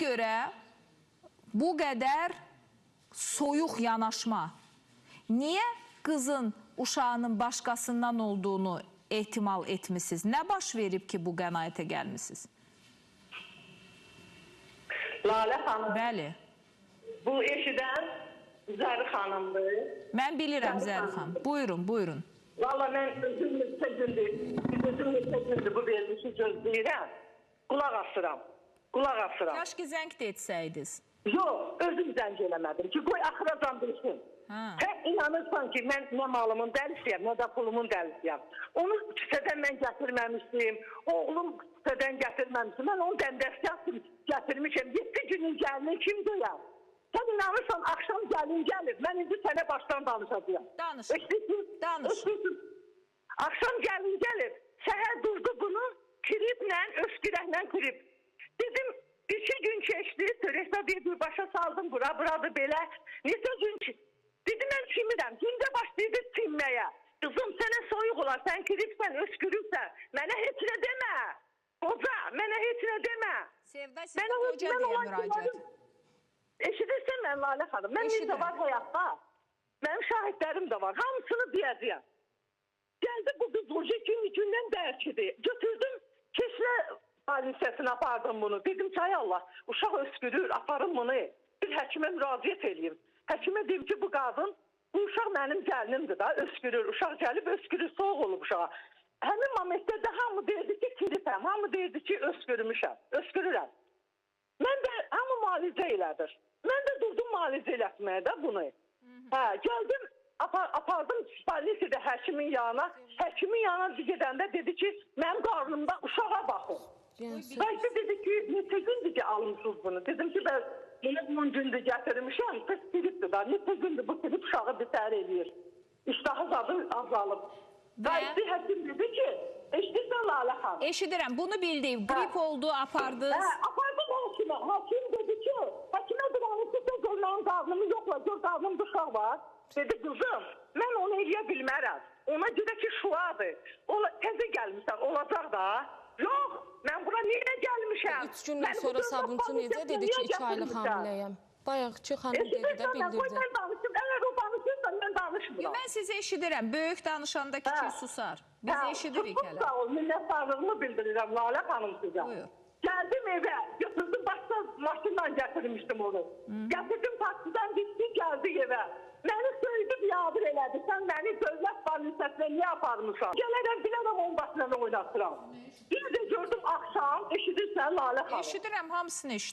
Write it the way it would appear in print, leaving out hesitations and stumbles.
görə bu qədər soyuq yanaşma? Niyə qızın, uşağının başqasından olduğunu ehtimal etmişsiniz? Nə baş verib ki, bu qənaətə gəlmişsiniz? Lalə xanım. Bəli. Bu eşidən Zəri xanımdır. Mən bilirəm Zəri xanım. Buyurun, buyurun. Valla mən özüm neçə gündür bu verilişi gözləyirəm. Qulaq asıram. Kaş ki zəng də etsəydiniz. Yox, özüm zəng eləmədim ki, qoy axıracan bilsin. İnanırsan ki, mən nə malımın dəlisiyəm, nə də pulumun dəlisiyəm. Onu küçədən mən gətirməmişdim, oğlum küçədən gətirməmişdim. Mən onu dəndəstə gətirmişəm. 7 günün gəlini kim duyar? Sən inanırsan, axşam gəlin gəlir. Mən indi sənə başdan danışacağım. Danış. Axşam gəlin gəlir. Səhər durdu bunu kiriblə, öskürəklə kirib. Dedim, 2 gün keçdi, törəkdə bir başa saldım, buradır belə. Neçə gün ki? Dedim, mən çimirəm. Gündə başlaydı çinməyə. Qızım, sənə soyuq olar, sən kiribsən, öskürürsən. Mənə heç nə demə. Qoca, mənə heç nə demə. Sevda, sizə qoca deyə müraciət. Eşidirsən mən Lalə xanım. Mən necə var həyatda? Mənim şahidlərim də var. Hamısını deyəcəyəm. Gəldi bu qız gündən bəlkidir. Götürdüm, keçlə lisəsinə apardım bunu. Dedim ki, ay Allah, uşaq öskürür, aparım bunu. Bir həkimə müraciət edeyim. Həkimə deyim ki, bu qadın, bu uşaq mənim gəlinimdir da, öskürür. Uşaq gəlib öskürür, soğuk olub uşağa. Həmin momentdə də hamı deyirdi ki, kirifəm, hamı deyirdi ki, öskürmüşəm, öskürürəm. Mən də hamı müalicə elədir. Mən də durdum müalicə elətməyə də bunu. Gəldim, apardım lisədə həkimin yanına. Həkimin yanına gedəndə dedi ki, mənim qarnımda uşağa baxın. Belki dedi ki, neçə gündür ki almışsınız bunu. Dedim ki, ben bunu 10 gündür gətirmişəm, kız kiripdir da. Neçə gündür bu kirip uşağı bitər eləyir. İştahı zadı azalıb. Belki həkim dedi ki, eşidirsən Lalə xanım. Eşidirəm, bunu bildim. Grip oldu, apardınız. Apardım həkimə. Həkim dedi ki, həkimə duranısı gör mənim qarnımı yoxla, gör qarnımda uşaq var. Dedi, qızım, mən onu eləyə bilmərəm. Ona görə ki, şuadır. Təzə gəlmişsən, olacaq da. Yox, mən bura niyə gəlmişəm? 3 gündən sonra sabunçu necə dedi ki, 2 aylıq hamiləyəm. Bayaqçı xanım dedi də bildirdi. Mən danışım, əgər o danışırsa mən danışmıram. Mən sizi eşidirəm, böyük danışanda kiçik susar. Biz eşidirik hələ. Sağ ol, minnətdarlığımı bildirirəm Lalə xanım sizə. Buyur. Gəldim evə, götürdüm, başqa maşınla gətirmişdim onu. Gətirdim taksidən gitti, gəldi evə. Məni söydüb yadır elədi, sən məni dövlət lisəsinə niyə aparmışam? Gələrəm, bilərəm onun başına oynatıram. Bir də gördüm axşam, eşidirsən Lalə xanım. Eşidirəm, hamısını eşidirəm.